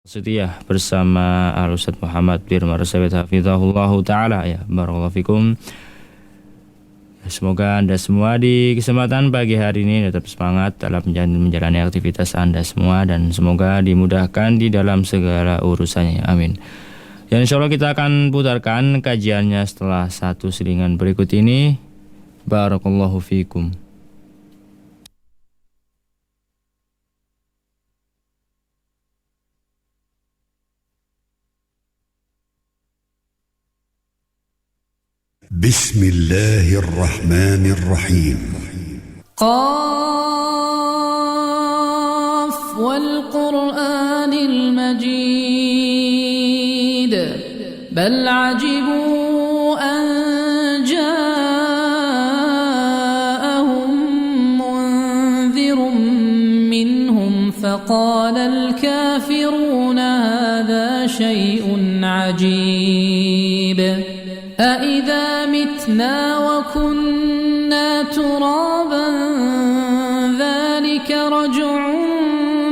Setia bersama Al-Ustadz Muhammad bin Marsabit Hafizahullahu Ta'ala. Ya, barakallahu fikum. Semoga Anda semua di kesempatan pagi hari ini tetap semangat dalam menjalani aktivitas Anda semua, dan semoga dimudahkan di dalam segala urusannya. Amin. Ya, insya Allah kita akan putarkan kajiannya setelah satu selingan berikut ini. Barakallahu fikum. بسم الله الرحمن الرحيم قاف والقرآن المجيد بل عجبوا أن جاءهم منذر منهم فقال الكافرون هذا شيء عجيب أإذا متنا وكنا ترابا ذلك رجع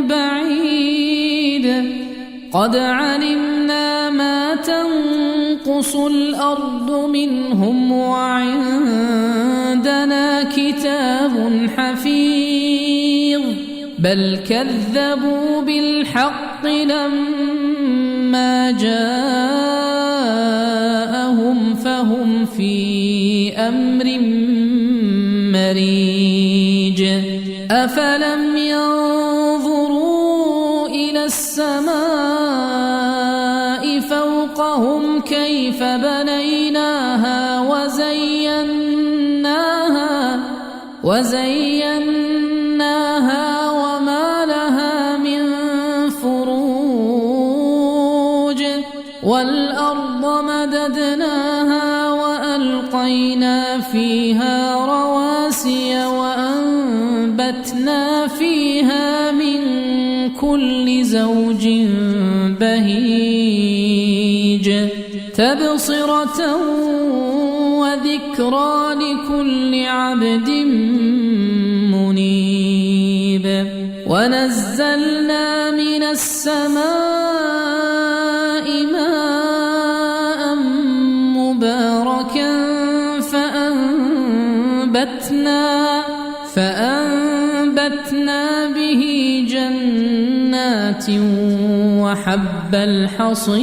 بعيد قد علمنا ما تنقص الأرض منهم وعندنا كتاب حفيظ بل كذبوا بالحق لما جاءهم فهم في أمر مريج أفلم ينظروا إلى السماء فوقهم كيف بنيناها وزيناها وما لها من فروج والأرض مددناها وألقينا فيها رواسي وأنبتنا فيها من كل زوج بهيج تبصرة وذكرى لكل عبد منيب ونزلنا من السماء ماء مباركا فأنبتنا به جنات وحب الحصيد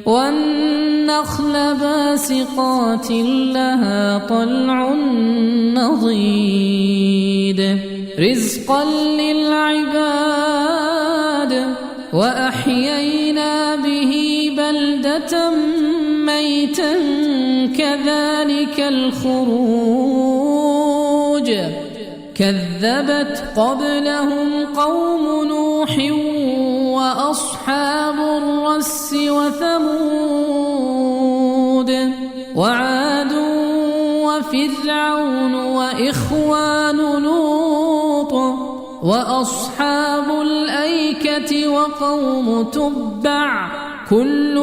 والنخل باسقات لها طلع نضيد رزقا للعباد وأحيينا به بلدة ميتا كذلك الخروج كذبت قبلهم قوم نوح وأصحاب الرس وثمود وعاد وفرعون وإخوان لوط وأصحاب الأيكة وقوم تبع كل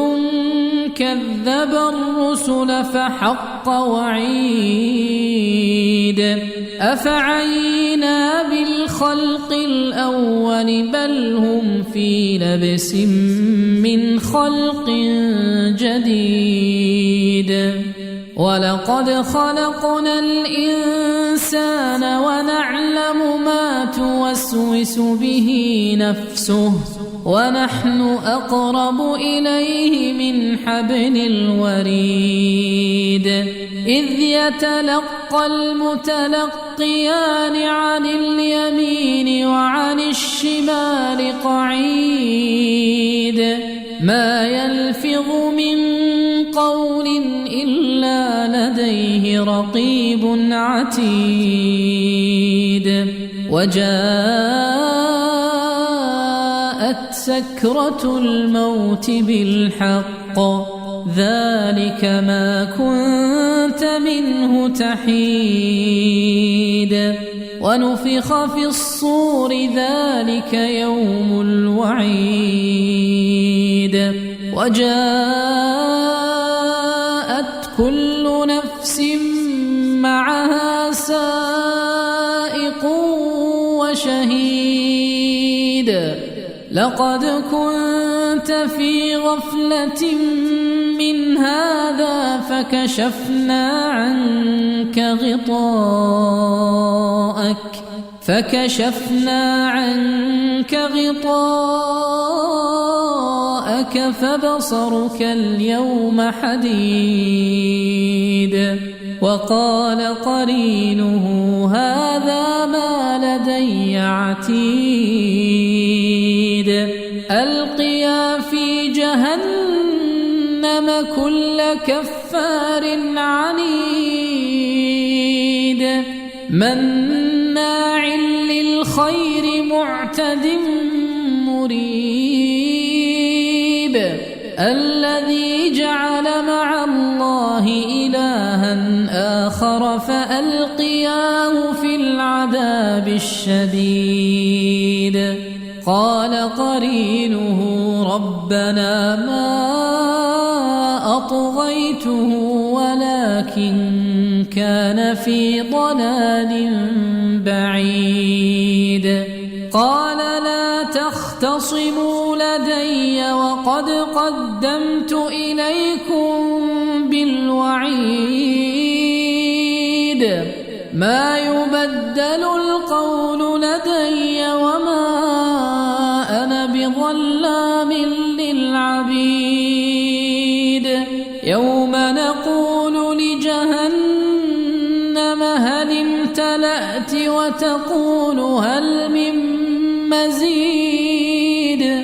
كذب الرسل فحق وعيد أفعينا بالخلق الأول بل هم في لبس من خلق جديد ولقد خلقنا الإنسان ونعلم ما توسوس به نفسه ونحن أقرب إليه من حبل الوريد إذ يتلقى المتلقيان عن اليمين وعن الشمال قعيد ما يلفظ من قول إلا لديه رقيب عتيد وجاءت سكرة الموت بالحق ذلك ما كنت منه تحيد ونفخ في الصور ذلك يوم الوعيد وجاءت كل نفس معها سائق وشهيد لقد كنت في غفلة من هذا فكشفنا عنك غطاءك فبصرك اليوم حديد. وقال قرينه هذا ما لدي عتيد. ألقيا في جهنم كل كفار عنيد مناع للخير معتد مريب. الذي جعل مع الله إلها آخر فألقياه في العذاب الشديد. قال قرينه ربنا ما أطغيته ولكن كان في ضلال بعيد. قال لا تختصموا لدي وقد قدمت إليكم بالوعيد. ما يبدل القول لدي وما أنا بظلام للعبيد. يوم نقول لجهنم هل امتلأت وتقول هل من مزيد.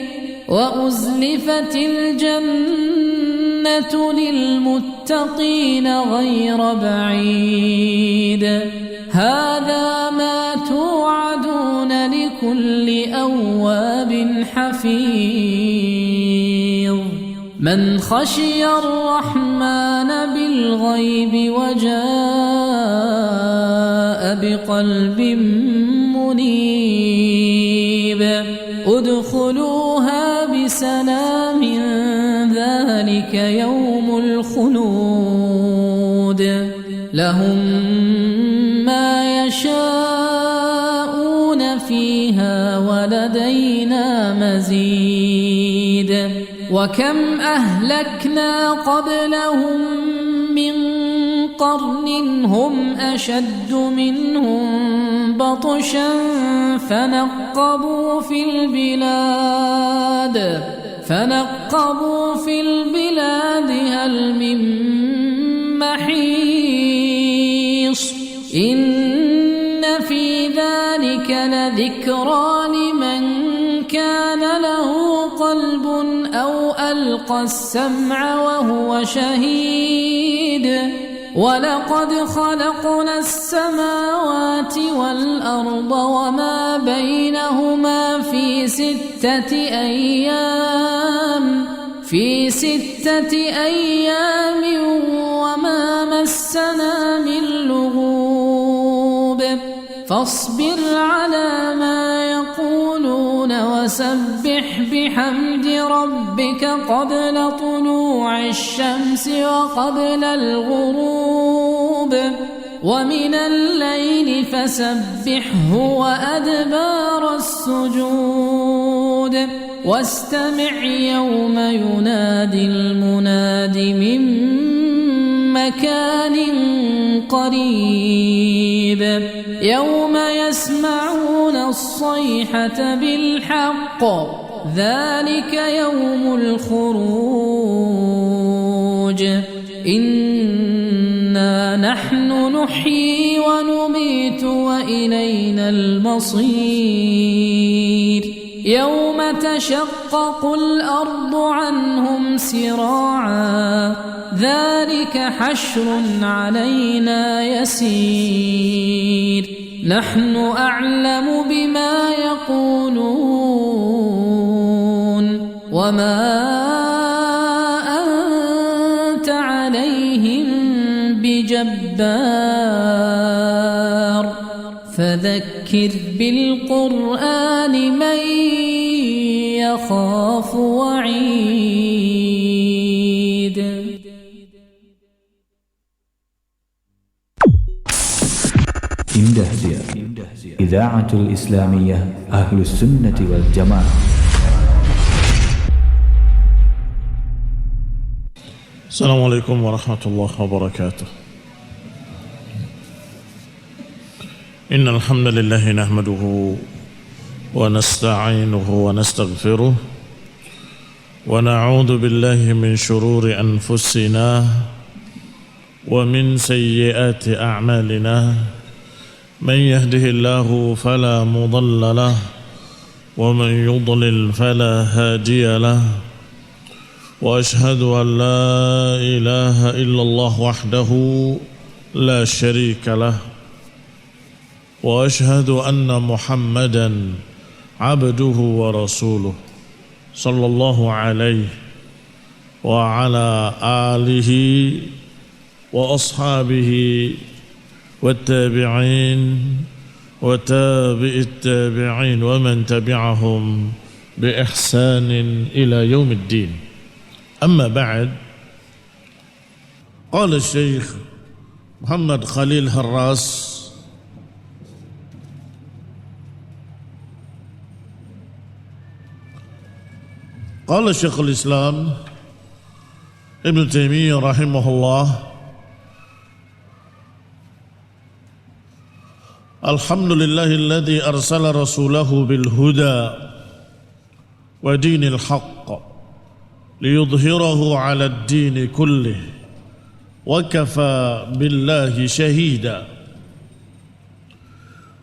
وأزلفت الجنة للمتقين غير بعيد. هذا ما توعدون لكل أواب حفيظ. من خشي الرحمن بالغيب وجاء بقلب منيب. ادخلوها بسلام ذلك يوم الخلود. لهم ما يشاءون فيها ولدينا مزيد. وكم أهلكنا قبلهم من قرن هم أشد منهم بطشا فنقبوا في البلاد هل من محيص. إن في ذلك لذكرى لمن كان له قلب أو ألقى السمع وهو شهيد. ولقد خلقنا السماوات والأرض وما بينهما في 6 أيام وما مسنا من لغوب. فاصبر على ما يقولون وسبح بحمد ربك قبل طلوع الشمس وقبل الغروب ومن الليل فسبحه وأدبار السجود. واستمع يوم ينادي المناد من مكان قريب. يوم يسمعون الصيحة بالحق ذلك يوم الخروج. إنا نحن نحيي ونميت وإلينا المصير. يوم تشقق الأرض عنهم سراعا ذلك حشر علينا يسير. نحن أعلم بما يقولون وما أنت عليهم بجبار. فذكر بالقرآن من يخاف وعيد. إذاعة الإسلامية أهل السنة والجماعة. السلام عليكم ورحمة الله وبركاته. إن الحمد لله نحمده ونستعينه ونستغفره ونعوذ بالله من شرور أنفسنا ومن سيئات أعمالنا من يهده الله فلا مضل له ومن يضلل فلا هادي له وأشهد أن لا إله إلا الله وحده لا شريك له وأشهد أن محمدا عبده ورسوله صلى الله عليه وعلى آله وأصحابه والتابعين وتابع التابعين ومن تبعهم بإحسان إلى يوم الدين. أما بعد، قال الشيخ محمد خليل هراس قال شيخ الإسلام ابن تيمية رحمه الله: الحمد لله الذي أرسل رسوله بالهدى ودين الحق ليظهره على الدين كله وكفى بالله شهيدا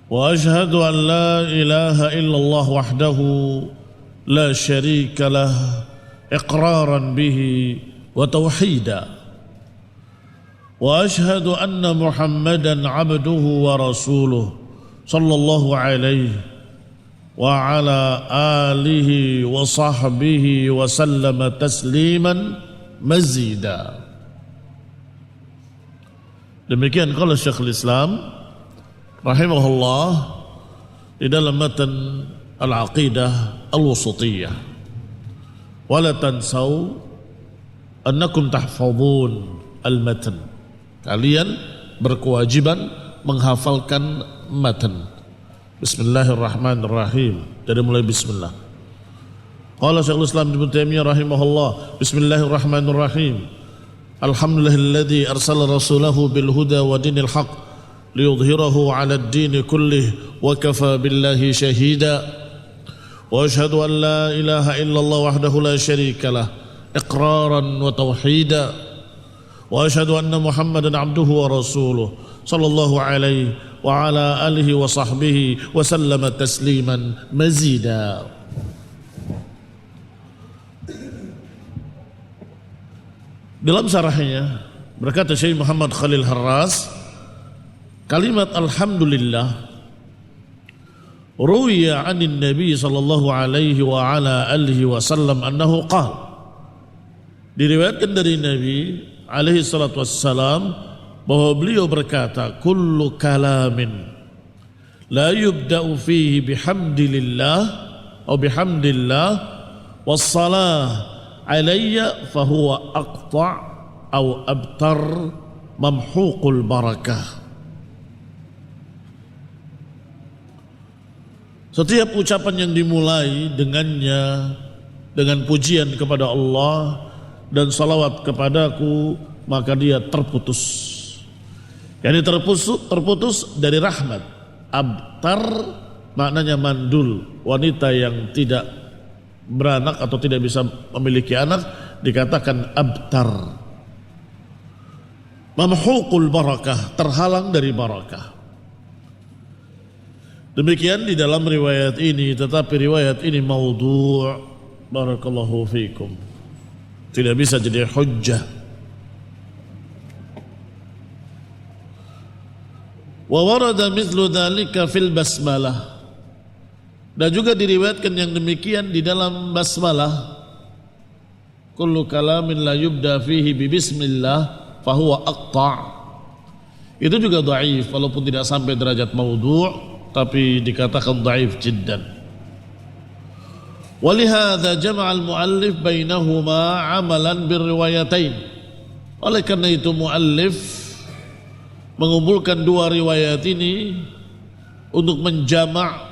وأشهد أن لا إله إلا الله وحده لا شريك له إقرارا به وتوحيدا وأشهد أن محمدا عبده ورسوله صلى الله عليه وعلى آله وصحبه وسلم تسليما مزيدا. Demikian qala Syekhul Islam rahimahullah di dalam matan al-aqidah al-wasatiyah. Wala tansau annakum tahfazun al-matan. Kalian berkewajiban menghafalkan matan. Bismillahirrahmanirrahim. Dari mulai bismillah. Qala Syekhul Islam Ibnu Taimiyah rahimahullah, Bismillahirrahmanirrahim. Alhamdulillahilladzi arsala rasulahu bil huda wa dinil haqq liyudhhirahu 'ala ad-din kullih wa kafa billahi shahida. Wa asyhadu an la ilaha illallah wahdahu la syarika lah iqraran wa tauhida. Wa asyhadu anna Muhammadan 'abduhu wa rasuluh sallallahu alaihi wa ala alihi wa sahbihi wa sallama tasliman mazida. Dalam syarahnya berkata Syekh Muhammad Khalil Harras, kalimat alhamdulillah ruwiya 'anin nabi sallallahu alaihi wa ala alihi wasallam annahu qala, diriwayatkan dari Nabi alaihi salatu wassalam bahwa beliau berkata, kullu kalamin la yubda'u fihi bihamdillah atau bihamdillah wassalah alayya fahuwa aqta' atau abtar mamhuqul barakah. Setiap ucapan yang dimulai dengannya dengan pujian kepada Allah dan salawat kepadaku, maka dia terputus. Yani terputus dari rahmat. Abtar maknanya mandul, wanita yang tidak beranak atau tidak bisa memiliki anak dikatakan abtar. Mamhuqul barakah, terhalang dari barakah. Demikian di dalam riwayat ini, tetapi riwayat ini maudhu', barakallahu fikum, tidak bisa jadi hujjah. Wa warada mithlu dzalika fil basmalah, dan juga diriwayatkan yang demikian di dalam basmalah. Kullu kalamin la yubda fihi bi bismillah fahuwa aqta'. Itu juga dhaif walaupun tidak sampai derajat maudhu', tapi dikatakan dhaif jiddan. Walihadza jama'a al-muallif bainahuma 'amalan birriwayatain. Oleh karena itu muallif mengumpulkan dua riwayat ini untuk menjamak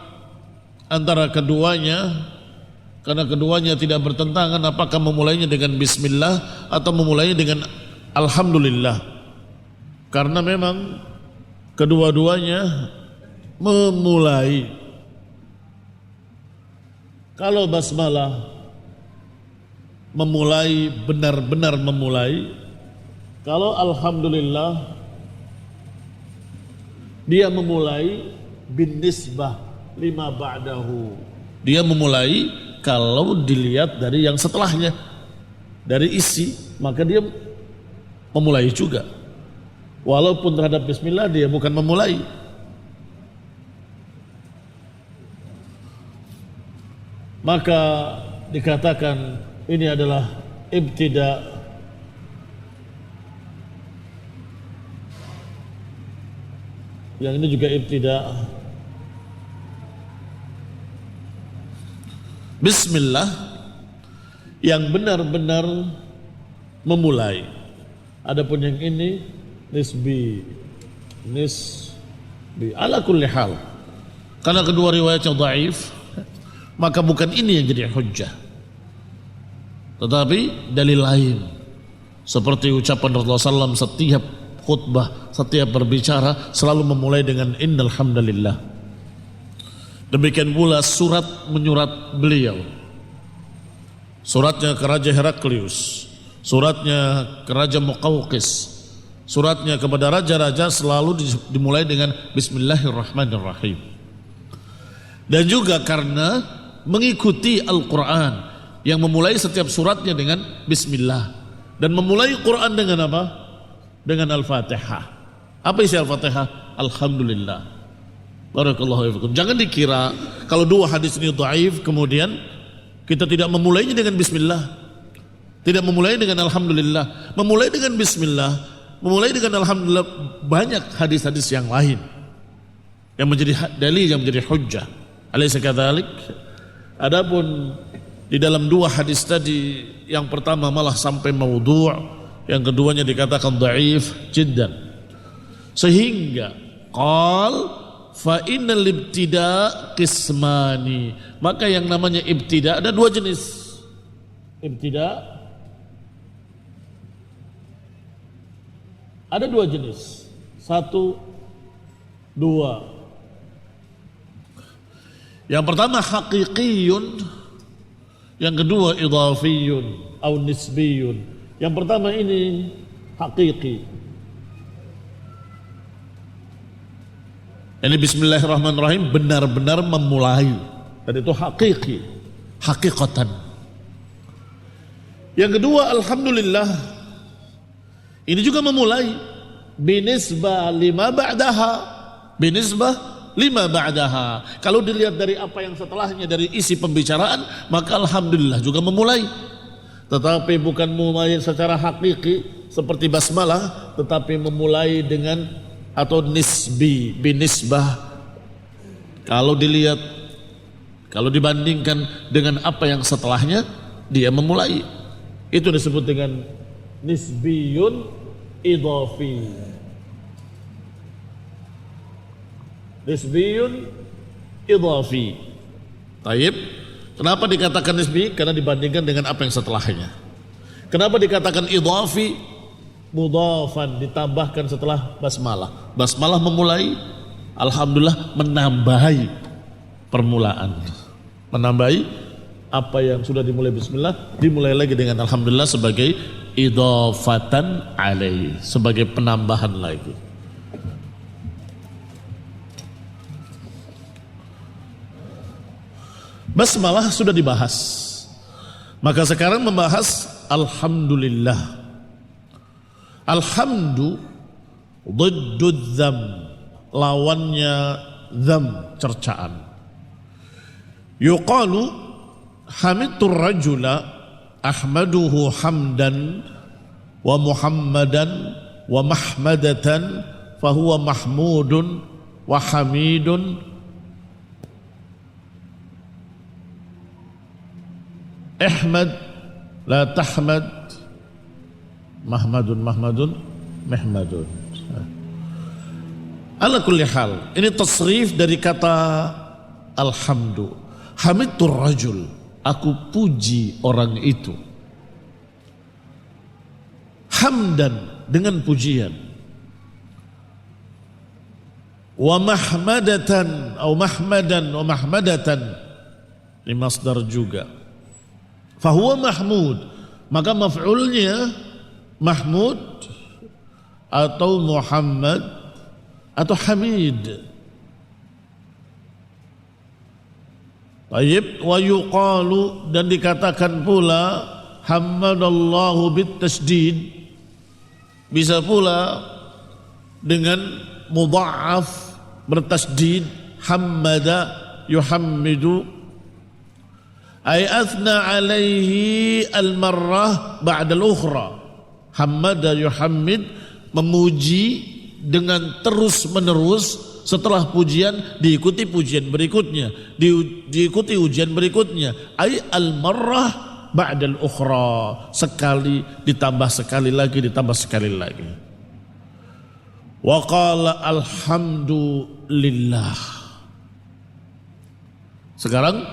antara keduanya Karena keduanya tidak bertentangan apakah memulainya dengan bismillah atau memulainya dengan alhamdulillah. Karena memang kedua-duanya memulai. Kalau basmalah memulai, benar-benar memulai. Kalau alhamdulillah dia memulai bin nisbah lima ba'dahu. Dia memulai kalau dilihat dari yang setelahnya, dari isi, maka dia memulai juga. Walaupun terhadap bismillah dia bukan memulai. Maka dikatakan ini adalah ibtida. Yang ini juga ibtida. Bismillah yang benar-benar memulai. Adapun yang ini nisbi ala kulli hal. Karena kedua riwayatnya dhaif, maka bukan ini yang jadi hujjah. Tetapi dalil lain seperti ucapan Rasulullah SAW setiap khutbah, setiap berbicara selalu memulai dengan innal hamdalillah. Demikian pula surat menyurat beliau. Suratnya ke Raja Heraklius, suratnya ke Raja Muqawqis, suratnya kepada raja-raja selalu dimulai dengan bismillahirrahmanirrahim. Dan juga karena mengikuti Al-Quran yang memulai setiap suratnya dengan bismillah. Dan memulai Quran dengan apa? Dengan Al-Fatihah. Apa isi Al-Fatihah? Alhamdulillah. Barakallahu fiikum. Jangan dikira kalau dua hadis ini dhaif kemudian kita tidak memulainya dengan bismillah. Tidak memulai dengan alhamdulillah. Memulai dengan bismillah, memulai dengan alhamdulillah, banyak hadis-hadis yang lain yang menjadi dalil, yang menjadi hujjah. Alaysa kadzalik? Adapun di dalam dua hadis tadi, yang pertama malah sampai maudhu', yang keduanya dikatakan dhaif jiddan. Sehingga qal fa innal ibtida qismani. Maka yang namanya ibtida ada dua jenis. Ibtida ada dua jenis. Satu, dua. Yang pertama haqiqiyun, yang kedua idhafiyun atau nisbiyun. Yang pertama ini haqiqi. Ini bismillahirrahmanirrahim benar-benar memulai. Dan itu haqiqi, hakikatan. Yang kedua alhamdulillah, ini juga memulai binisbah lima ba'daha. Binisbah lima ba'daha. Kalau dilihat dari apa yang setelahnya, dari isi pembicaraan, maka alhamdulillah juga memulai. Tetapi bukan memulai secara hakiki seperti basmalah, tetapi memulai dengan atau nisbi, binisbah. Kalau dilihat, kalau dibandingkan dengan apa yang setelahnya, dia memulai. Itu disebut dengan nisbiyun idhafi. Nisbiyun idhafi. Taib. Kenapa dikatakan nisbi? Karena dibandingkan dengan apa yang setelahnya. Kenapa dikatakan idhafi? Mudhafan, ditambahkan setelah basmalah. Basmalah memulai, alhamdulillah menambahi permulaan. Menambahi apa yang sudah dimulai bismillah, dimulai lagi dengan alhamdulillah sebagai idhafatan alaih, sebagai penambahan lagi. Basmalah sudah dibahas. Maka sekarang membahas alhamdulillah. Alhamdu dhiddud dzam, lawannya dzam, cercaan. Yuqalu hamidtur rajula ahmaduhu hamdan wa muhammadan wa mahmadatan fahuwa mahmudun wa hamidun. Ihmad la tahmad, mahmadun mahmadun. Ala kulli hal, ini tasrif dari kata alhamdu. Hamidtur rajul, aku puji orang itu. Hamdan, dengan pujian. Wa mahmadatan atau mahmadan wa mahmadatan, ini masdar juga. Fahuwa mahmud, maka maf'ulnya mahmud atau Muhammad atau Hamid. Tayyib, wa yuqalu, dan dikatakan pula hamadallahu bit tasdid, bisa pula dengan mudha'af bertasdid, hamada yuhammidu, ay athna alaihi al-marrah ba'da al-ukhra. Hamada yuhammid, memuji dengan terus menerus, setelah pujian diikuti pujian berikutnya, diikuti ujian berikutnya. Ay al-marrah ba'da al-ukhra, sekali ditambah sekali lagi, ditambah sekali lagi. Wa qala alhamdulillah. Sekarang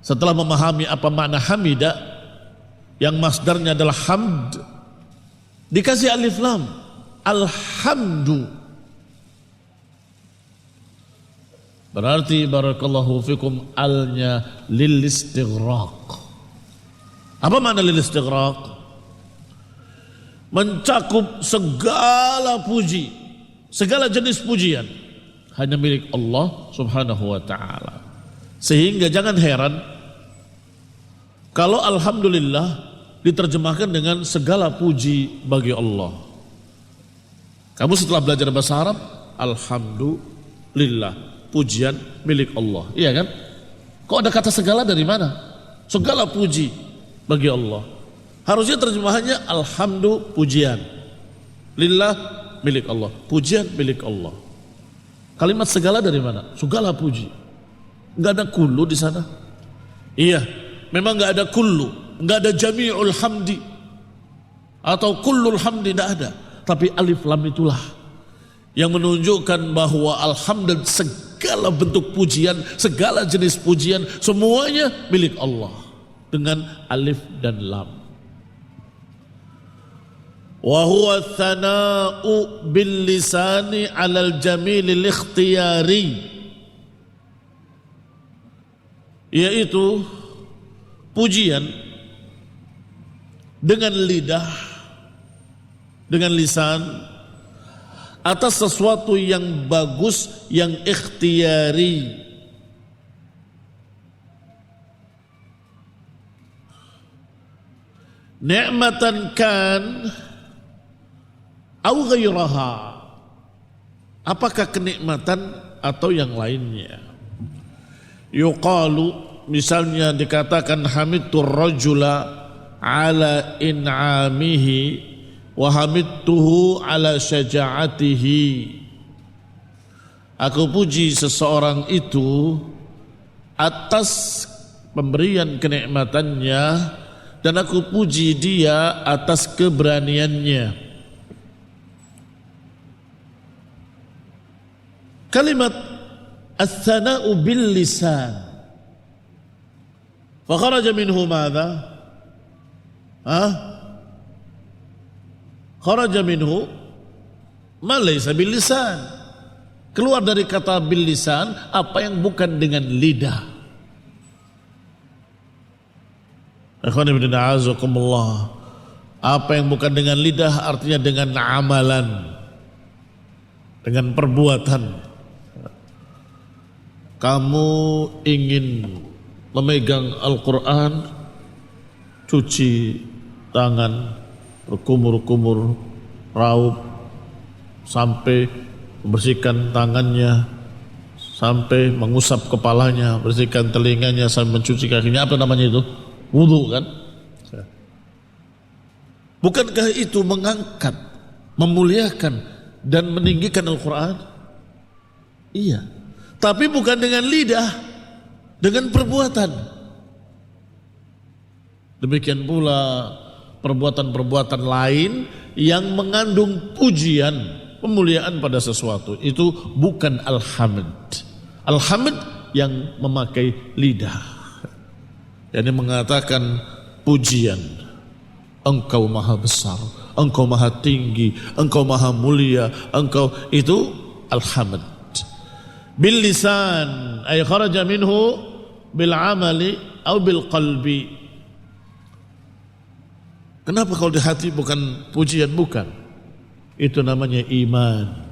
setelah memahami apa makna hamida, yang masdarnya adalah hamd, dikasih alif lam, alhamdu. Berarti barakallahu fikum, alnya lil istighraq. Apa makna lil istighraq? Mencakup segala puji, segala jenis pujian hanya milik Allah Subhanahu wa taala. Sehingga jangan heran kalau alhamdulillah diterjemahkan dengan segala puji bagi Allah. Kamu setelah belajar bahasa Arab, alhamdulillah, pujian milik Allah, iya kan? Kok ada kata segala dari mana? Segala puji bagi Allah. Harusnya terjemahannya alhamdu, pujian, lillah, milik Allah, pujian milik Allah. Kalimat segala dari mana? Segala puji. Enggak ada kullu di sana. Iya, memang enggak ada kullu, enggak ada jami'ul hamdi atau kullul hamdi, enggak ada. Tapi alif lam itulah yang menunjukkan bahwa alhamdulillah, segala bentuk pujian, segala jenis pujian, semuanya milik Allah dengan alif dan lam. Wa huwa thana'u bil lisani 'alal jamilil ikhtiyari, yaitu pujian dengan lidah, dengan lisan atas sesuatu yang bagus, yang ikhtiyari. Ni'matan kan au ghairaha, apakah kenikmatan atau yang lainnya. Yuqalu, misalnya dikatakan hamidtur rajula ala in'amihi wa hamidtuhu ala syaja'atihi, aku puji seseorang itu atas pemberian kenikmatannya, dan aku puji dia atas keberaniannya. Kalimat as-sana'u bil lisan, fa kharaja minhu madza? Kharaja minhu ma laysa bil lisan. Keluar dari kata bil lisan apa yang bukan dengan lidah. Ikhwan ibn a'azakumullah, apa yang bukan dengan lidah artinya dengan amalan, dengan perbuatan. Kamu ingin memegang Al-Quran, cuci tangan, berkumur-kumur, raup, sampai membersihkan tangannya, sampai mengusap kepalanya, bersihkan telinganya, sampai mencuci kakinya. Apa namanya itu? Wudu, kan? Bukankah itu mengangkat, memuliakan, dan meninggikan Al-Quran? Iya. Tapi bukan dengan lidah, dengan perbuatan. Demikian pula perbuatan-perbuatan lain yang mengandung pujian, pemuliaan pada sesuatu, itu bukan alhamd. Alhamd yang memakai lidah. yakni mengatakan pujian, engkau maha besar, engkau maha tinggi, engkau maha mulia, engkau itu alhamd. Bil lisan ay kharaja minhu bil amali atau bil qalbi. Kenapa kalau di hati bukan pujian? Bukan. Itu namanya iman.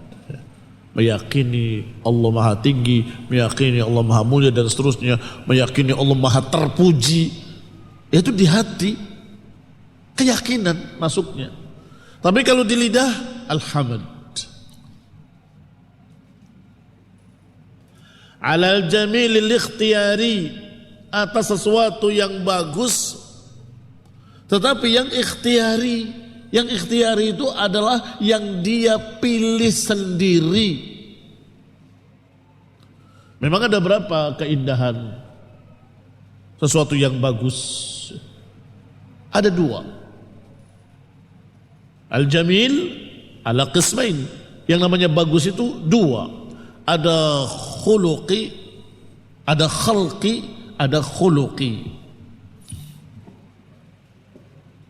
Meyakini Allah maha tinggi, meyakini Allah maha mulia dan seterusnya, meyakini Allah maha terpuji. Itu di hati, keyakinan masuknya. Tapi kalau di lidah, alhamd. Alal jamilil ikhtiyari, atas sesuatu yang bagus, tetapi yang ikhtiari. Yang ikhtiari itu adalah yang dia pilih sendiri. Memang ada berapa keindahan sesuatu yang bagus? Ada dua. Al-jamil ala qismain. Yang namanya bagus itu dua. Ada khuluqi, ada khalqi, ada khuluqi.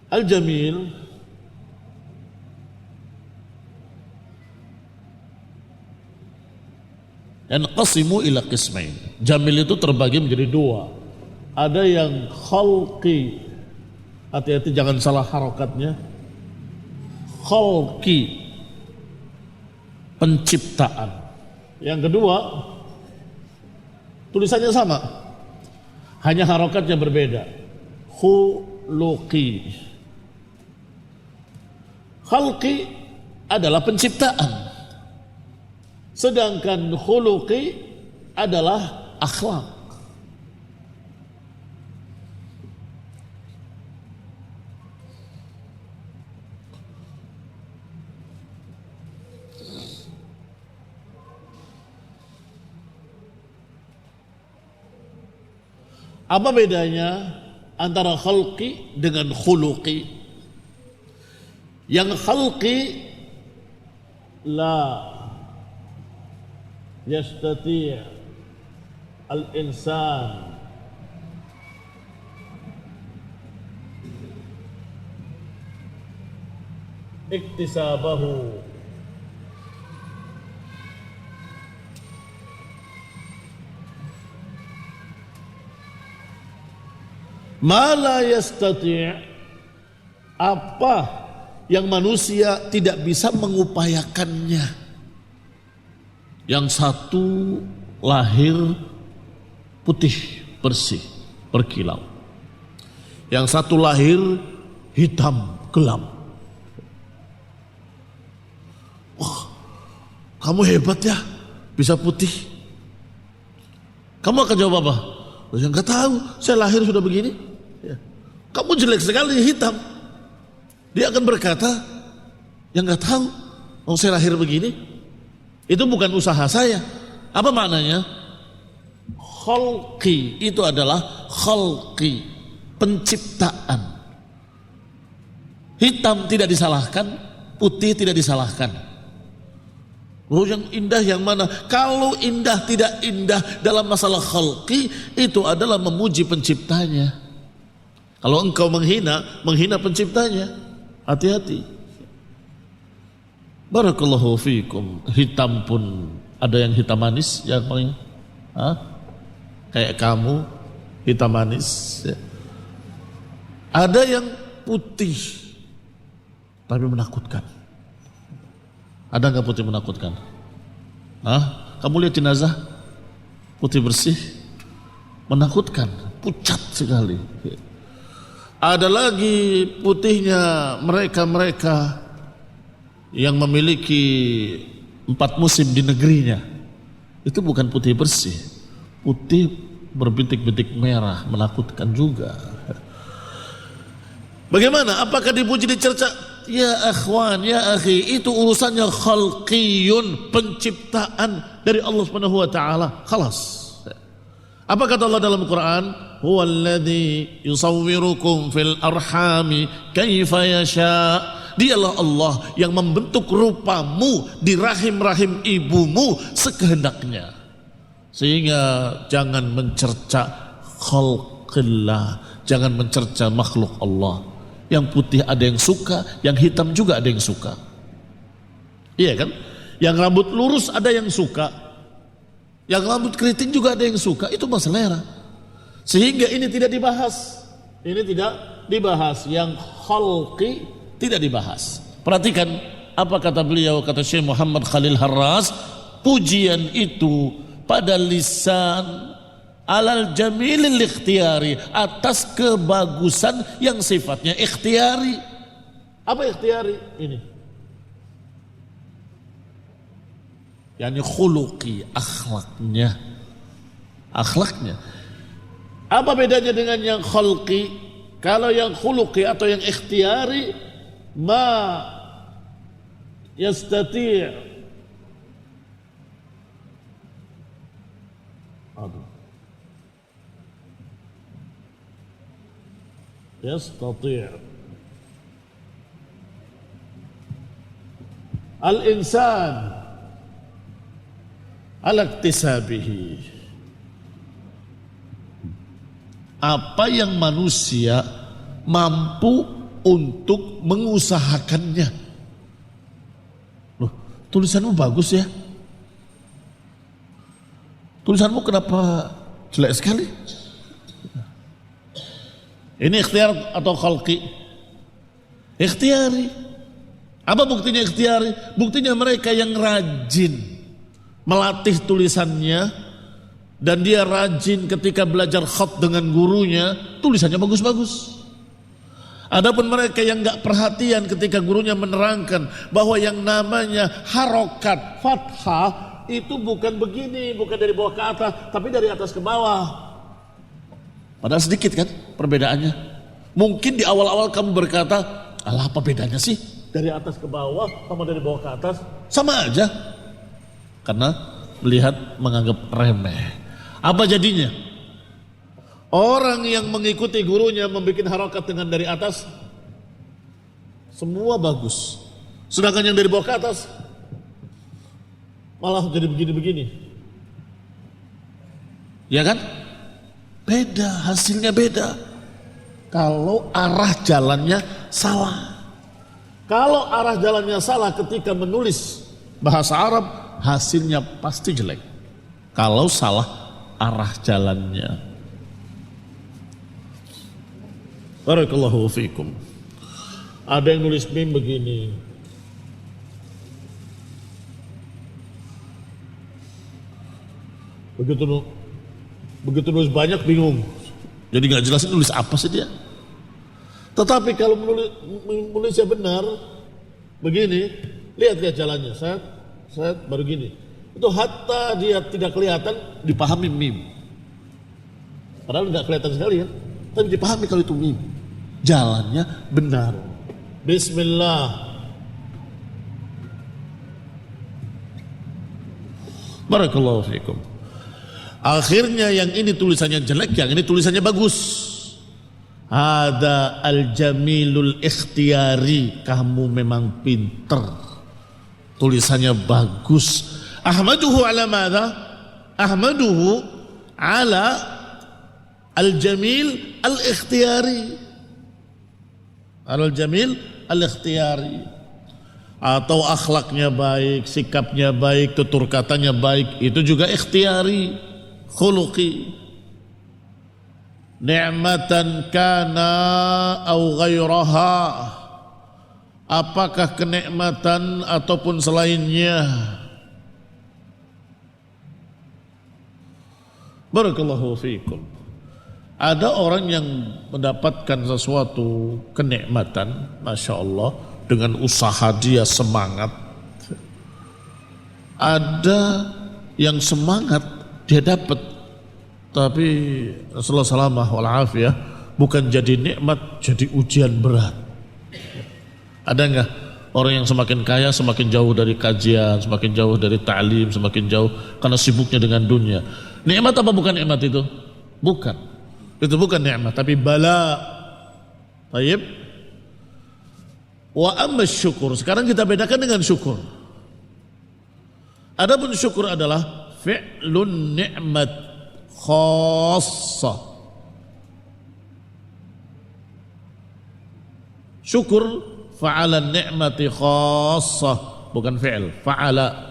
Al-jamil dan qasimu ila qismain. Jamil itu terbagi menjadi dua. Ada yang khalqi, hati-hati jangan salah harokatnya. Khalqi, penciptaan. Yang kedua, tulisannya sama, hanya harokatnya berbeda. Khuluqi. Khalqi adalah penciptaan, sedangkan khuluqi adalah akhlak. Apa bedanya antara khalqi dengan khuluqi? Yang khalqi la yastati' al-insan iktisabahu ma la yastati', apa yang manusia tidak bisa mengupayakannya. Yang satu lahir putih bersih berkilau, yang satu lahir hitam gelap. Wah, kamu hebat ya, bisa putih. Kamu akan jawab apa? Yang nggak tahu, saya lahir sudah begini. Ya. Kamu jelek sekali hitam. Dia akan berkata, yang nggak tahu, oh saya lahir begini. Itu bukan usaha saya. Apa maknanya? Khalqi itu adalah khalqi, penciptaan. Hitam tidak disalahkan, putih tidak disalahkan. Oh yang indah yang mana? Kalau indah tidak indah dalam masalah khalqi, itu adalah memuji penciptanya. Kalau engkau menghina penciptanya, hati-hati. Barakallahu fiikum. Hitam pun ada yang hitam manis, yang paling kayak kamu hitam manis. Ya. Ada yang putih tapi menakutkan. Ada nggak putih menakutkan? Kamu lihat jenazah putih bersih, menakutkan, pucat sekali. Ada lagi putihnya mereka yang memiliki 4 musim di negerinya. Itu bukan putih bersih, putih berbintik-bintik merah, menakutkan juga. Bagaimana? Apakah dipuji dicerca? Ya akhwan, ya akhi, itu urusannya khalqiyun, penciptaan dari Allah Subhanahu wa taala. Khalas. Apa kata Allah dalam Quran? Huwallazi yusawwirukum fil arhami kaifa yasha. Dialah Allah yang membentuk rupamu di rahim-rahim ibumu sekehendaknya. Sehingga jangan mencerca khalq khalqillah. Jangan mencerca makhluk Allah. Yang putih ada yang suka, yang hitam juga ada yang suka. Iya kan? Yang rambut lurus ada yang suka, yang rambut keriting juga ada yang suka. Itu masalah selera. Sehingga ini tidak dibahas. Ini tidak dibahas. Yang khalqi tidak dibahas. Perhatikan apa kata beliau, kata Syekh Muhammad Khalil Harras, pujian itu pada lisan alal jamilil ikhtiyari, atas kebagusan yang sifatnya ikhtiyari. Apa ikhtiyari? Ini yakni khuluqi, akhlaknya. Apa bedanya dengan yang khalqi? Kalau yang khuluqi atau yang ikhtiyari, ma yastati' al-insan ala iktisabihi. Apa yang manusia mampu untuk mengusahakannya. Loh, tulisanmu bagus ya. Tulisanmu kenapa jelek sekali? Ini ikhtiar atau khalqi? Ikhtiari. Apa buktinya ikhtiari? Buktinya mereka yang rajin melatih tulisannya, dan dia rajin ketika belajar khat dengan gurunya, tulisannya bagus-bagus. Adapun mereka yang gak perhatian ketika gurunya menerangkan bahwa yang namanya harokat fathah itu bukan begini, bukan dari bawah ke atas, tapi dari atas ke bawah. Padahal sedikit kan perbedaannya. Mungkin di awal-awal kamu berkata, alah apa bedanya sih dari atas ke bawah sama dari bawah ke atas? Sama aja. Karena melihat menganggap remeh. Apa jadinya? Orang yang mengikuti gurunya membuat harokat dengan dari atas, semua bagus. Sedangkan yang dari bawah ke atas malah jadi begini-begini. Ya kan? Beda, hasilnya beda. Kalau arah jalannya salah. Kalau arah jalannya salah ketika menulis bahasa Arab, hasilnya pasti jelek. Kalau salah arah jalannya. Barakallahu fiikum. Ada yang nulis mim begini. Begitu nulis banyak bingung. Jadi nggak jelas nulis apa sih dia. Tetapi kalau menulisnya benar, begini, lihat jalannya. Saya baru gini. Itu hatta dia tidak kelihatan, dipahami mim. Padahal nggak kelihatan sekali ya, tapi dipahami kalau itu mim. Jalannya benar. Bismillah. Barakallahu fiikum. Akhirnya yang ini tulisannya jelek, yang ini tulisannya bagus. Ada al-jamilul ikhtiyari. Kamu memang pinter, tulisannya bagus. Ahmaduhu ala madha? Ahmaduhu ala al-jamil al-ikhtiyari. Al-jamil al-ikhtiyari. Atau akhlaknya baik, sikapnya baik, tutur katanya baik, itu juga ikhtiyari, khuluqi. Ni'matan kana au ghairaha. Apakah kenikmatan ataupun selainnya. Barakallahu fiikum. Ada orang yang mendapatkan sesuatu kenikmatan, Masya Allah, dengan usaha dia semangat. Ada yang semangat dia dapat, tapi Rasulullah sallallahu alaihi wasallam bukan jadi nikmat, jadi ujian berat. Ada enggak orang yang semakin kaya semakin jauh dari kajian, semakin jauh dari ta'lim, semakin jauh karena sibuknya dengan dunia. Nikmat apa bukan nikmat itu? Bukan. Itu bukan nikmat, tapi bala. Baik. Wa amma syukur. Sekarang kita bedakan dengan syukur. Adapun syukur adalah fi'lun ni'mat khassah. Syukur fa'ala ni'mati khassah, bukan fi'il, fa'ala.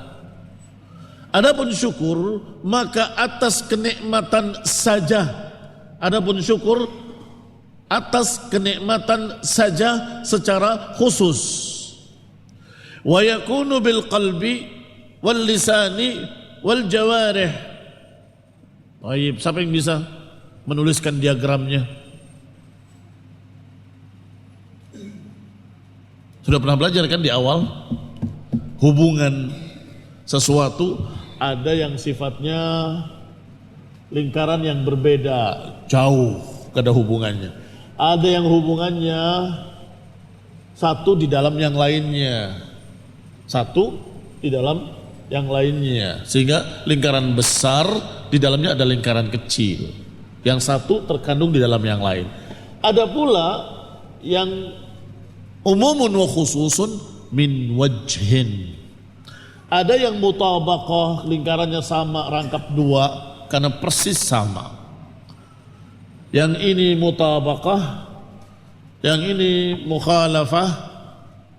Adapun syukur maka atas kenikmatan saja. Adapun syukur atas kenikmatan saja secara khusus. Wa yakunu bil qalbi wal lisani wal jawarih. Baik, siapa yang bisa menuliskan diagramnya? Sudah pernah belajar kan di awal hubungan sesuatu ada yang sifatnya lingkaran yang berbeda, jauh kada hubungannya. Ada yang hubungannya satu di dalam yang lainnya, satu di dalam yang lainnya, sehingga lingkaran besar di dalamnya ada lingkaran kecil. Yang satu terkandung di dalam yang lain. Ada pula yang umumun wa khususun min wajhin. Ada yang mutabaqah, lingkarannya sama, rangkap dua karena persis sama. Yang ini mutabaqah, yang ini mukhalafah,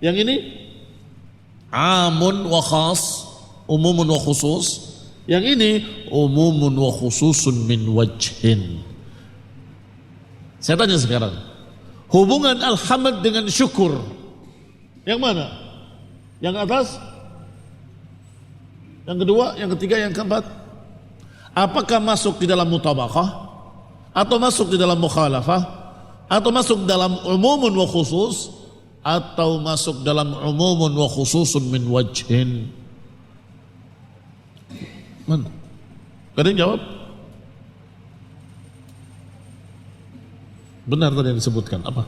yang ini amun wa khas, umumun wa khusus. Yang ini umumun wa khususun min wajhin. Saya tanya sekarang, hubungan alhamd dengan syukur yang mana? Yang atas? Yang kedua, yang ketiga, yang keempat? Apakah masuk di dalam mutabaqah? Atau masuk di dalam mukhalafah? Atau masuk dalam umumun wa khusus? Atau masuk dalam umumun wa khususun min wajhin? Mana? Ada yang jawab? Benar tadi yang disebutkan, apa?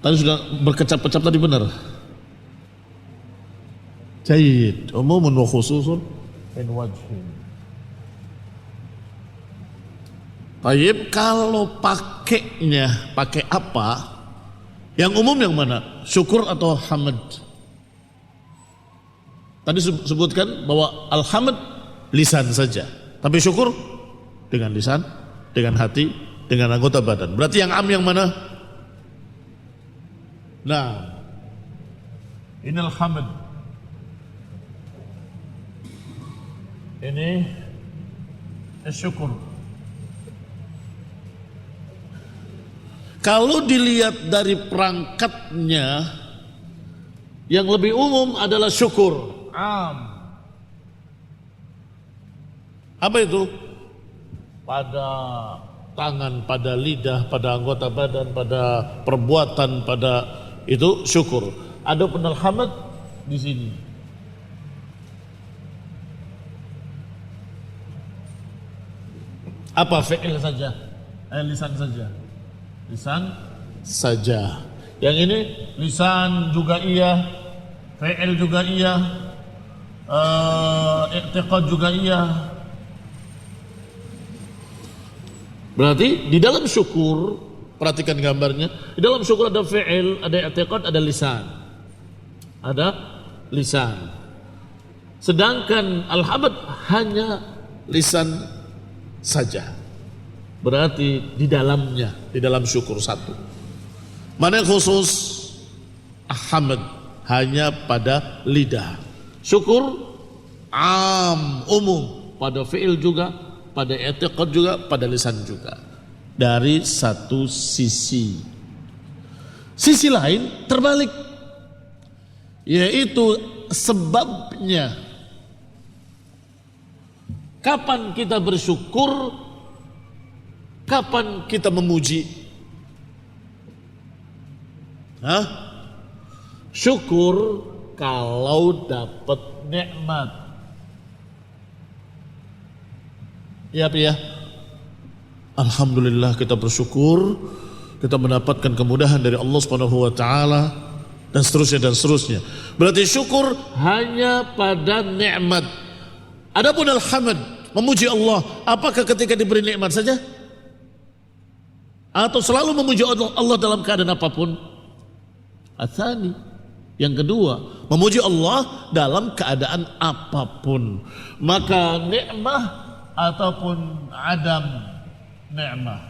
Tadi sudah berkecap-kecap tadi benar. Jayid, umumun wa khususun min wajhin. Tayyib, kalau pakainya, pakai apa? Yang umum yang mana? Syukur atau hamd? Tadi sebutkan bahwa alhamd lisan saja, tapi syukur dengan lisan, dengan hati, dengan anggota badan. Berarti yang am yang mana? Nah, ini alhamd. Ini syukur. Kalau dilihat dari perangkatnya, yang lebih umum adalah syukur. Apa itu? Pada tangan, pada lidah, pada anggota badan, pada perbuatan, pada itu syukur. Ada alhamd di sini. Apa? Fi'il saja, lisan saja. Lisan saja. Yang ini lisan juga iya, fi'il juga iya, i'tiqad juga iya. Berarti di dalam syukur, perhatikan gambarnya, di dalam syukur ada fi'il, ada i'tiqad, ada lisan. Ada lisan. Sedangkan alhamd hanya lisan saja. Berarti di dalamnya, di dalam syukur satu. Mana yang khusus? Hamd hanya pada lidah. Syukur umum pada fi'il juga, pada i'tiqad juga, pada lisan juga. Dari satu sisi. Sisi lain terbalik, yaitu sebabnya. Kapan kita bersyukur, kapan kita memuji? Syukur kalau dapat nikmat. Ya, alhamdulillah kita bersyukur, kita mendapatkan kemudahan dari Allah Subhanahu wa taala dan seterusnya dan seterusnya. Berarti syukur hanya pada nikmat. Adapun alhamd, memuji Allah, apakah ketika diberi nikmat saja? Atau selalu memuji Allah dalam keadaan apapun? Atsani, yang kedua, memuji Allah dalam keadaan apapun. Maka nikmah ataupun adam nikmah,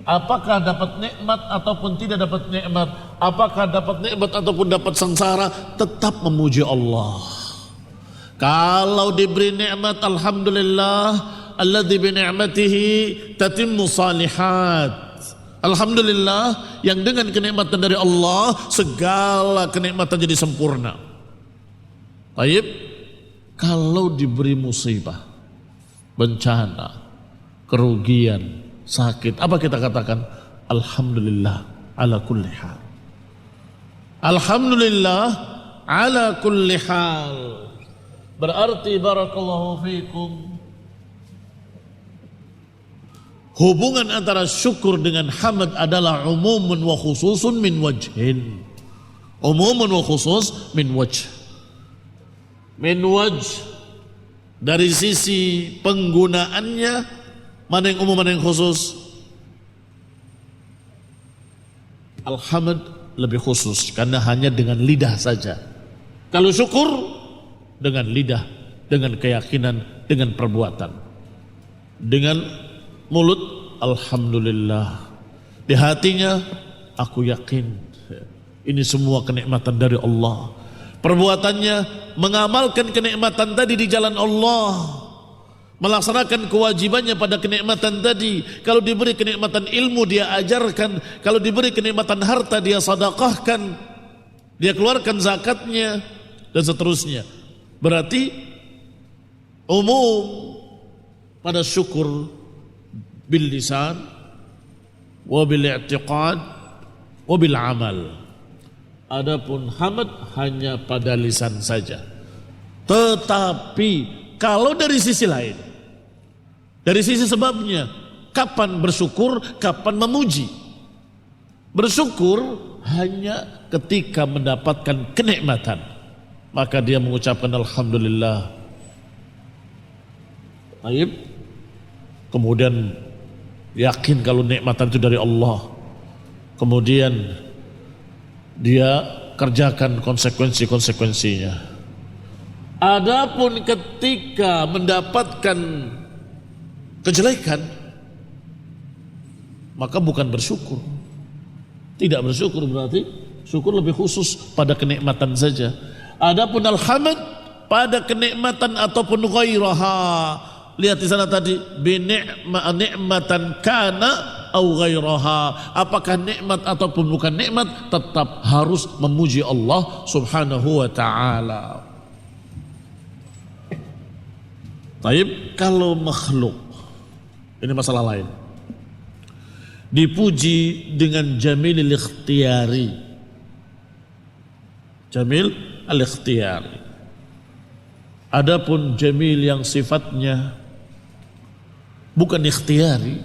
Apakah dapat nikmat ataupun tidak dapat nikmat, apakah dapat nikmat ataupun dapat sengsara, tetap memuji Allah. Kalau diberi nikmat, alhamdulillah, alladzi bi ni'matihi tatimmu salihat. Alhamdulillah, yang dengan kenikmatan dari Allah segala kenikmatan jadi sempurna. Baik, kalau diberi musibah, bencana, kerugian, sakit, apa kita katakan? Alhamdulillah ala kulli hal. Alhamdulillah ala kulli hal. Berarti barakallahu fikum, hubungan antara syukur dengan hamd adalah umumun wa khususun min wajhin. Umumun wa khusus min wajh. Min wajh, dari sisi penggunaannya, mana yang umum, mana yang khusus? Alhamd lebih khusus karena hanya dengan lidah saja. Kalau syukur dengan lidah, dengan keyakinan, dengan perbuatan. Dengan mulut, alhamdulillah. Di hatinya, aku yakin ini semua kenikmatan dari Allah. Perbuatannya mengamalkan kenikmatan tadi di jalan Allah, melaksanakan kewajibannya pada kenikmatan tadi. Kalau diberi kenikmatan ilmu, dia ajarkan. Kalau diberi kenikmatan harta, dia sedekahkan, dia keluarkan zakatnya, dan seterusnya. Berarti umum pada syukur bil lisan wa bil i'tiqad wa bil amal. Adapun hamd hanya pada lisan saja. Tetapi kalau dari sisi lain, dari sisi sebabnya, kapan bersyukur, kapan memuji? Bersyukur hanya ketika mendapatkan kenikmatan, maka dia mengucapkan alhamdulillah. Baik. Kemudian yakin kalau nikmatan itu dari Allah. Kemudian dia kerjakan konsekuensi-konsekuensinya. Adapun ketika mendapatkan kejelekan, maka bukan bersyukur. Tidak bersyukur, berarti syukur lebih khusus pada kenikmatan saja. Adapun alhamd pada kenikmatan ataupun ghairaha. Lihat di sana tadi, ni'matan kana au ghairaha. Apakah nikmat ataupun bukan nikmat, tetap harus memuji Allah Subhanahu wa taala. Baik, kalau makhluk, ini masalah lain. Dipuji dengan jamilil ikhtiyari. Jamil al-ikhtiyari. Adapun jamil yang sifatnya bukan ikhtiyari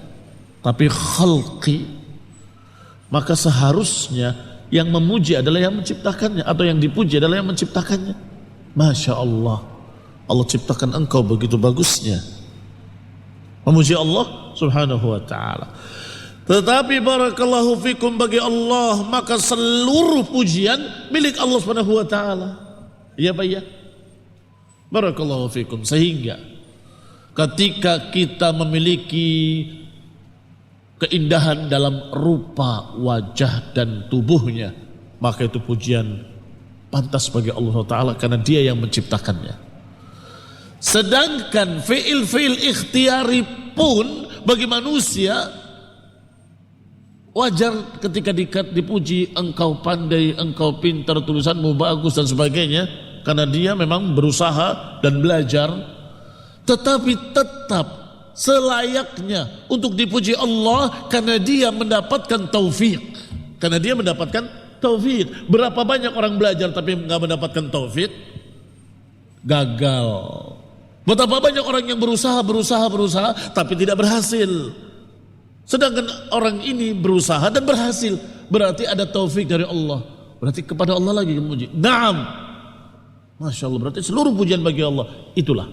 tapi khalqi, maka seharusnya yang memuji adalah yang menciptakannya, atau yang dipuji adalah yang menciptakannya. Masya Allah, Allah ciptakan engkau begitu bagusnya. Memuji Allah Subhanahu wa ta'ala. Tetapi barakallahu fikum, bagi Allah maka seluruh pujian milik Allah Subhanahu wa ta'ala. Ya Pak ya, barakallahu fikum. Sehingga ketika kita memiliki keindahan dalam rupa, wajah dan tubuhnya, maka itu pujian pantas bagi Allah Ta'ala karena dia yang menciptakannya. Sedangkan fi'il ikhtiyari pun bagi manusia wajar ketika dipuji, engkau pandai, engkau pintar, tulisanmu bagus dan sebagainya, karena dia memang berusaha dan belajar. Tetapi tetap selayaknya untuk dipuji Allah karena dia mendapatkan taufik. Karena dia mendapatkan taufik. Berapa banyak orang belajar tapi nggak mendapatkan taufik? Gagal. Betapa banyak orang yang berusaha tapi tidak berhasil. Sedangkan orang ini berusaha dan berhasil. Berarti ada taufik dari Allah. Berarti kepada Allah lagi memuji. Naam. Masya Allah, berarti seluruh pujian bagi Allah. Itulah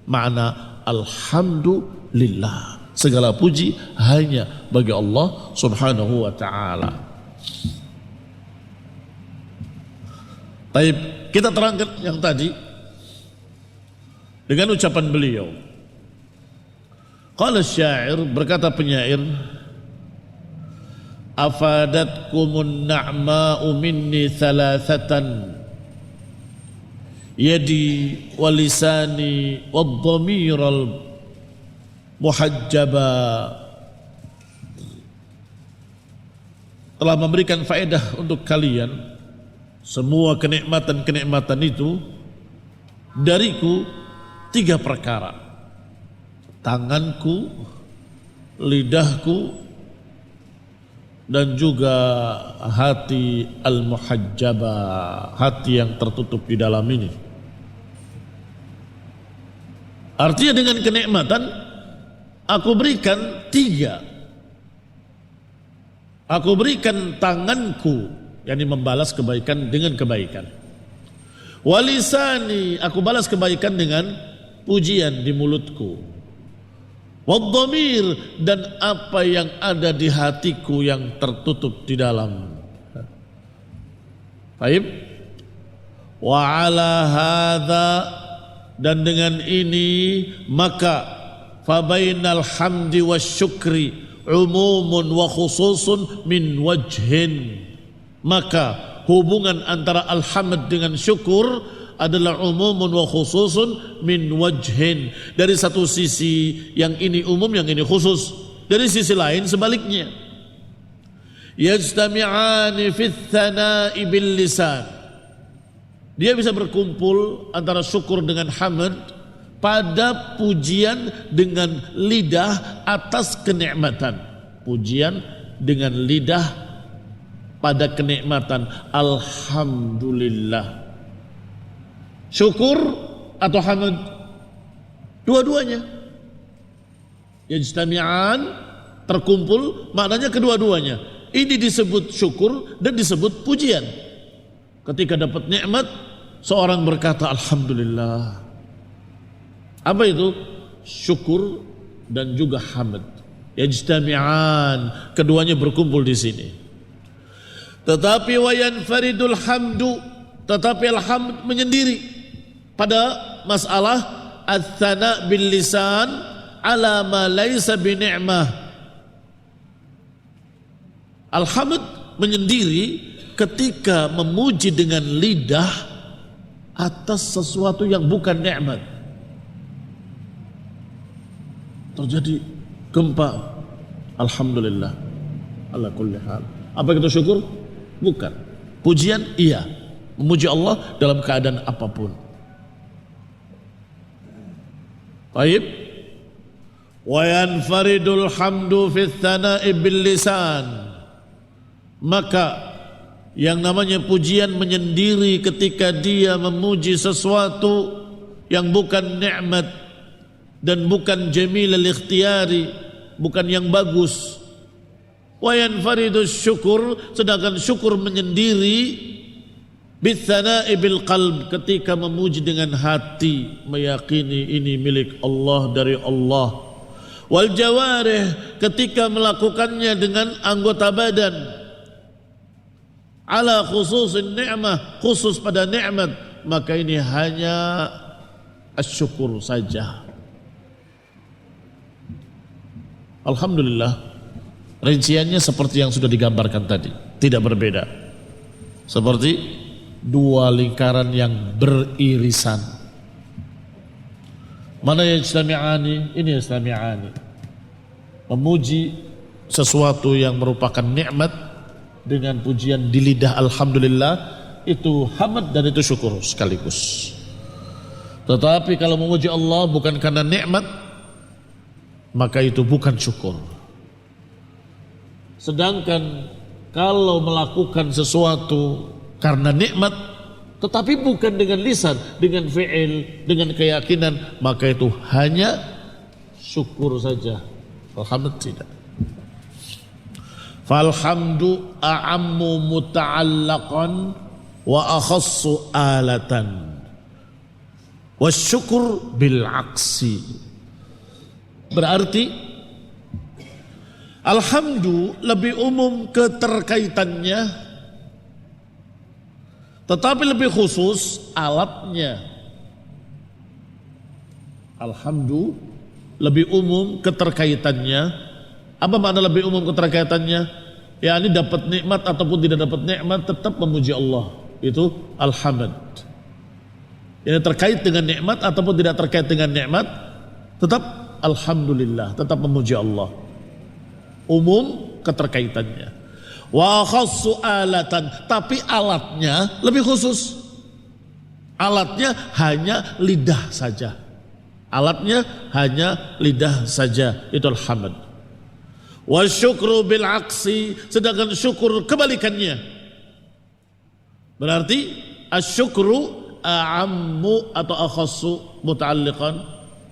makna alhamdulillah. Segala puji hanya bagi Allah Subhanahu wa ta'ala. Baik, kita terangkan yang tadi dengan ucapan beliau. Qala syair, berkata penyair, afadatkumun na'ma'u minni thalathatan yadi wa lisani wa dhamiral muhajjaba, telah memberikan faedah untuk kalian semua kenikmatan-kenikmatan itu dariku 3 perkara: tanganku, lidahku, dan juga hati al-muhajjabah, hati yang tertutup di dalam ini. Artinya dengan kenikmatan aku berikan 3. Aku berikan tanganku, yakni membalas kebaikan dengan kebaikan. Walisani, aku balas kebaikan dengan pujian di mulutku. Wadhamir, dan apa yang ada di hatiku yang tertutup di dalam. Baik. Wa ala hadza, dan dengan ini maka fabainal hamdi wasyukri umumun wa khususun min wajhin, maka hubungan antara alhamd dengan syukur adalah umumun wa khususun min wajhin, dari satu sisi yang ini umum, yang ini khusus, dari sisi lain sebaliknya. Yajtami'ani fith thana'i bil lisan, dia bisa berkumpul antara syukur dengan hamd pada pujian dengan lidah atas kenikmatan. Pujian dengan lidah pada kenikmatan, alhamdulillah. Syukur atau hamd? Dua-duanya. Yajtami'an, terkumpul, maknanya kedua-duanya. Ini disebut syukur dan disebut pujian. Ketika dapat nikmat, seorang berkata alhamdulillah. Apa itu? Syukur dan juga hamd. Yajtami'an, keduanya berkumpul di sini. Tetapi wa yanfaridul hamdu, tetapi alhamd menyendiri pada masalah ats-tsana bil lisan ala ma laisa bi ni'mah. Alhamd menyendiri ketika memuji dengan lidah atas sesuatu yang bukan nikmat. Terjadi gempa, alhamdulillah ala kulli hal. Apa itu syukur? Bukan. Pujian? Iya. Memuji Allah dalam keadaan apapun. Baik. Wa yanfaridul hamdu fi tsana'i bil lisan, maka yang namanya pujian menyendiri ketika dia memuji sesuatu yang bukan nikmat dan bukan jamil al-ikhtiyari, bukan yang bagus. Wa yanfaridus syukur, sedangkan syukur menyendiri bitsana'i bil qalb, ketika memuji dengan hati, meyakini ini milik Allah, dari Allah. Wal jawarih, ketika melakukannya dengan anggota badan. Ala khususin ni'mah, khusus pada nikmat, maka ini hanya asyukur saja. Alhamdulillah, rinciannya seperti yang sudah digambarkan tadi, tidak berbeda. Seperti 2 lingkaran yang beririsan. Mana yang yajtami'ani? Ini yajtami'ani. Memuji sesuatu yang merupakan nikmat dengan pujian di lidah alhamdulillah, itu hamd dan itu syukur sekaligus. Tetapi kalau memuji Allah bukan karena nikmat, maka itu bukan syukur. Sedangkan kalau melakukan sesuatu karena nikmat, tetapi bukan dengan lisan, dengan fi'il, dengan keyakinan, maka itu hanya syukur saja. Alhamdulillah tidak. Falhamdu a'ammu muta'allaqan wa akhassu alatan. Wasyukur bil'aksi. Berarti alhamdu lebih umum keterkaitannya, tetapi lebih khusus alatnya. Alhamdu lebih umum keterkaitannya. Apa makna lebih umum keterkaitannya? Ya, ini dapat nikmat ataupun tidak dapat nikmat tetap memuji Allah. Itu alhamd. Ini terkait dengan nikmat ataupun tidak terkait dengan nikmat, tetap alhamdulillah, tetap memuji Allah. Umum keterkaitannya. Wa khassu alatan, tapi alatnya lebih khusus. Alatnya hanya lidah saja. Alatnya hanya lidah saja. Itu alhamd. Wa syukru bil aksi, sedangkan syukur kebalikannya. Berarti asyukru a'ammu atau akhassu muta'alliqan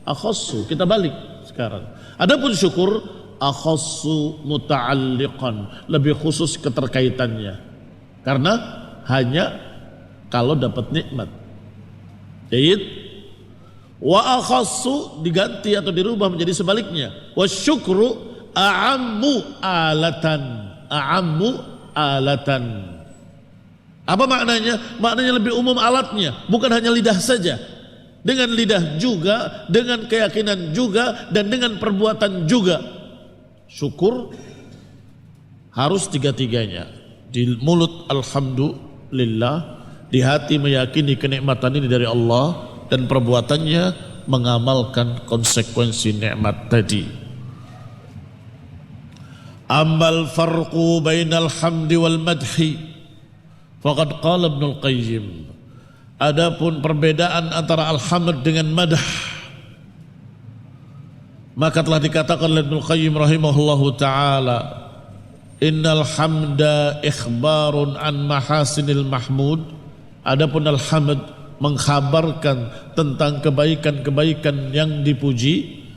akhassu, kita balik sekarang. Adapun syukur akhassu muta'alliqan, lebih khusus keterkaitannya. Karena hanya kalau dapat nikmat. Jadi wa akhassu diganti atau dirubah menjadi sebaliknya. Wa syukru a'ammu alatan. A'ammu alatan. Apa maknanya? Maknanya lebih umum alatnya, bukan hanya lidah saja. Dengan lidah juga, dengan keyakinan juga, dan dengan perbuatan juga. Syukur harus tiga-tiganya. Di mulut alhamdulillah, di hati meyakini kenikmatan ini dari Allah, dan perbuatannya mengamalkan konsekuensi nikmat tadi. Ammal farqu bainal hamdi wal madhi faqad qala Ibnul Qayyim. Adapun perbedaan antara alhamd dengan madah, maka telah dikatakan oleh Ibnul Qayyim rahimahullahu taala, innal hamda ikhbarun an mahasinil mahmud. Adapun alhamd mengkhabarkan tentang kebaikan-kebaikan yang dipuji,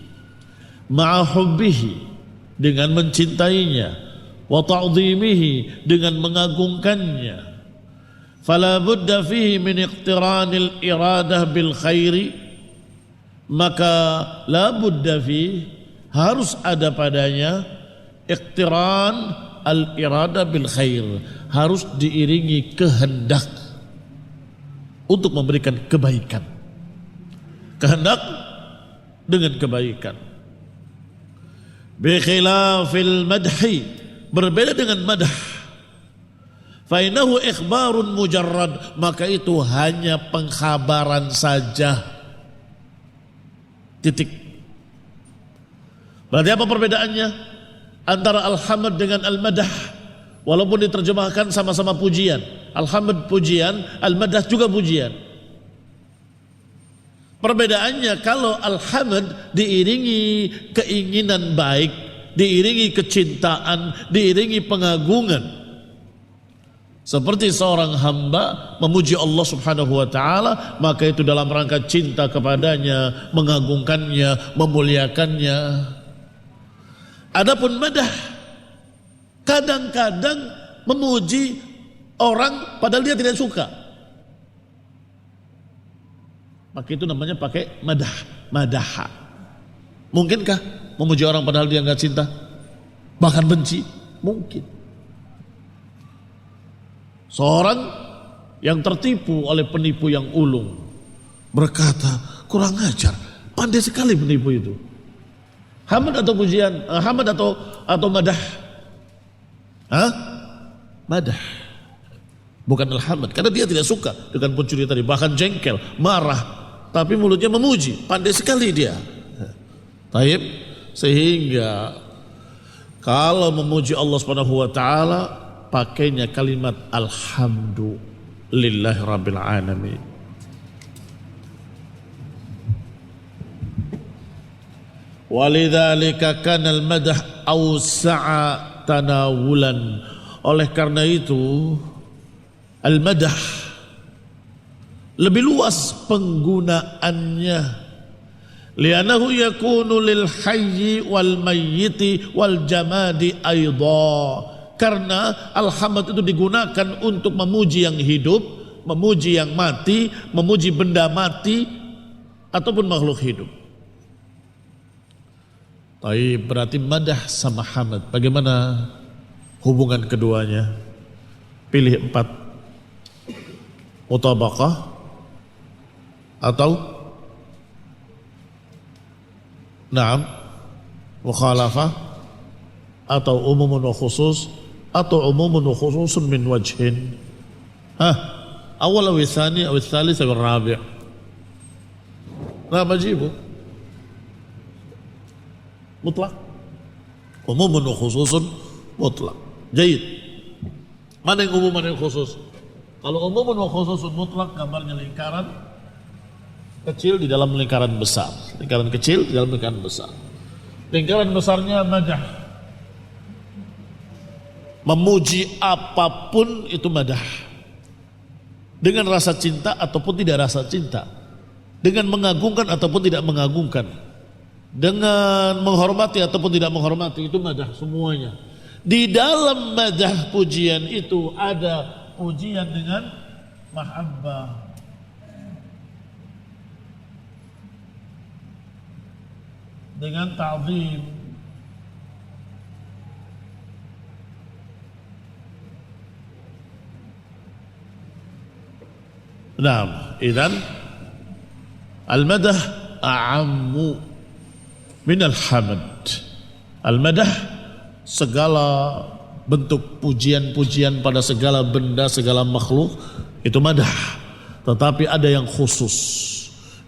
ma'a hubbihi, dengan mencintainya, wa ta'dhimihi, dengan mengagungkannya. Fala budda fihi min iqtiranil iradah bil khairi, maka la budda fihi, harus ada padanya iqtiran al iradah bil khair, harus diiringi kehendak untuk memberikan kebaikan. Kehendak dengan kebaikan. Bi khilafil madhi, berbeda dengan madah. Fainahu ikhbarun mujarrad, maka itu hanya pengkhabaran saja. Titik. Berarti apa perbedaannya antara alhamd dengan al-madah? Walaupun diterjemahkan sama-sama pujian. Alhamd pujian, al-madah juga pujian. Perbedaannya kalau alhamd diiringi keinginan baik, diiringi kecintaan, diiringi pengagungan. Seperti seorang hamba memuji Allah Subhanahu wa taala, maka itu dalam rangka cinta kepadanya, mengagungkannya, memuliakannya. Adapun madah, kadang-kadang memuji orang padahal dia tidak suka, maka itu namanya pakai madah, madaha. Mungkinkah memuji orang padahal dia nggak cinta, bahkan benci? Mungkin. Seorang yang tertipu oleh penipu yang ulung berkata, kurang ajar, pandai sekali penipu itu. Hamd atau pujian, hamd atau madah? Madah. Bukan alhamd, karena dia tidak suka dengan pencuri tadi, bahkan jengkel, marah, tapi mulutnya memuji, pandai sekali dia. Taib, sehingga kalau memuji Allah Subhanahu wa taala pakainya kalimat alhamdulillah rabbil alamin. Walidzalika kana al-madah awsa'a tanawulan. Oleh karena itu al-madah lebih luas penggunaannya. Li'annahu yakunu lil hayyi wal mayyiti wal jamadi aidha. Karena alhamd itu digunakan untuk memuji yang hidup, memuji yang mati, memuji benda mati ataupun makhluk hidup. Tapi berarti madah sama hamd, bagaimana hubungan keduanya? Pilih 4. Mutabaqah atau na'am, mukhalafah atau umumun wa khusus atau umumun wa khususun min wajhin? Awal aw tsani aw tsalits aw rabi'? Nah, majibu mutlak. Umumun wa khususun mutlak. Jayid. Mana yang umum, mana yang khusus? Kalau umumun wa khususun mutlak, gambarnya lingkaran kecil di dalam lingkaran besar. Lingkaran kecil di dalam lingkaran besar. Lingkaran besarnya madah. Memuji apapun itu madah. Dengan rasa cinta ataupun tidak rasa cinta. Dengan mengagungkan ataupun tidak mengagungkan. Dengan menghormati ataupun tidak menghormati, itu madah semuanya. Di dalam madah pujian itu ada pujian dengan mahabbah. Dengan ta'zim. Nah, idzan al-madah a'ammu min al-hamd. Al-madah segala bentuk pujian-pujian pada segala benda, segala makhluk, itu madah. Tetapi ada yang khusus,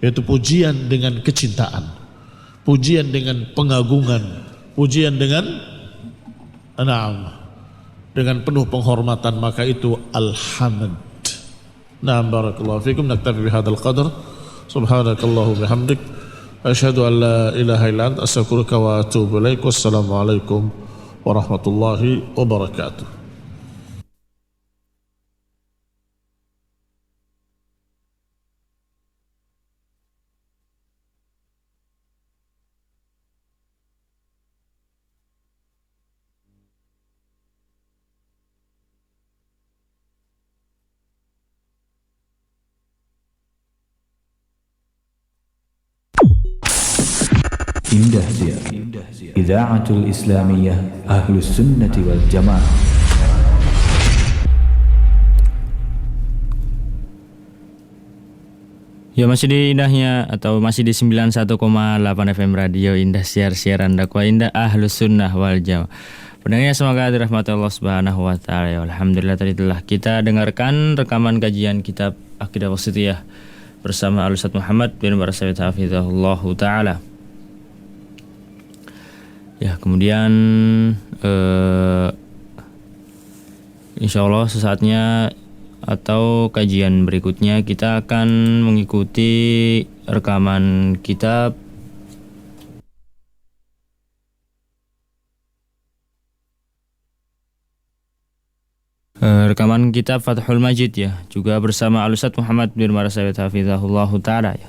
yaitu pujian dengan kecintaan, pujian dengan pengagungan, pujian dengan dengan penuh penghormatan, maka itu al-hamd. Barakallahu fikum. Naktafi bihadzal qadar. Subhanakallahu bihamdik, asyhadu an la ilaha illa anta, astaghfiruka wa atubu ilaik. Wassalamu alaikum warahmatullahi wabarakatuh. Indah Siar Idha'atul Islamiyah Ahlus Sunnati wal Jamaah. Ya, masih di indahnya atau masih di 91,8 FM Radio Indah Siar, siaran dakwah indah Ahlus Sunnah wal Jamaah. Pendengarnya semoga dirahmati Allah Subhanahu wa taala. Alhamdulillah, tadi telah kita dengarkan rekaman kajian kitab Aqidah Wasithiyah bersama Al-Ustaz Muhammad bin Barsawit hafizahullah taala. Ya, kemudian insya Allah sesaatnya atau kajian berikutnya kita akan mengikuti rekaman kitab Fathul Majid, ya, juga bersama Al-Ustaz Muhammad bin Barsawit hafizahullah taala, ya.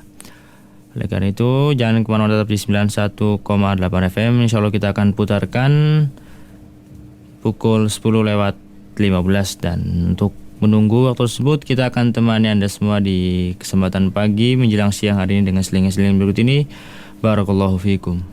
Oleh karena itu jangan kemana-mana, tetap di 91,8 FM. Insya Allah kita akan putarkan pukul 10:15, dan untuk menunggu waktu tersebut kita akan temani Anda semua di kesempatan pagi menjelang siang hari ini dengan selingan-selingan berikut ini. Barakallahu fikum.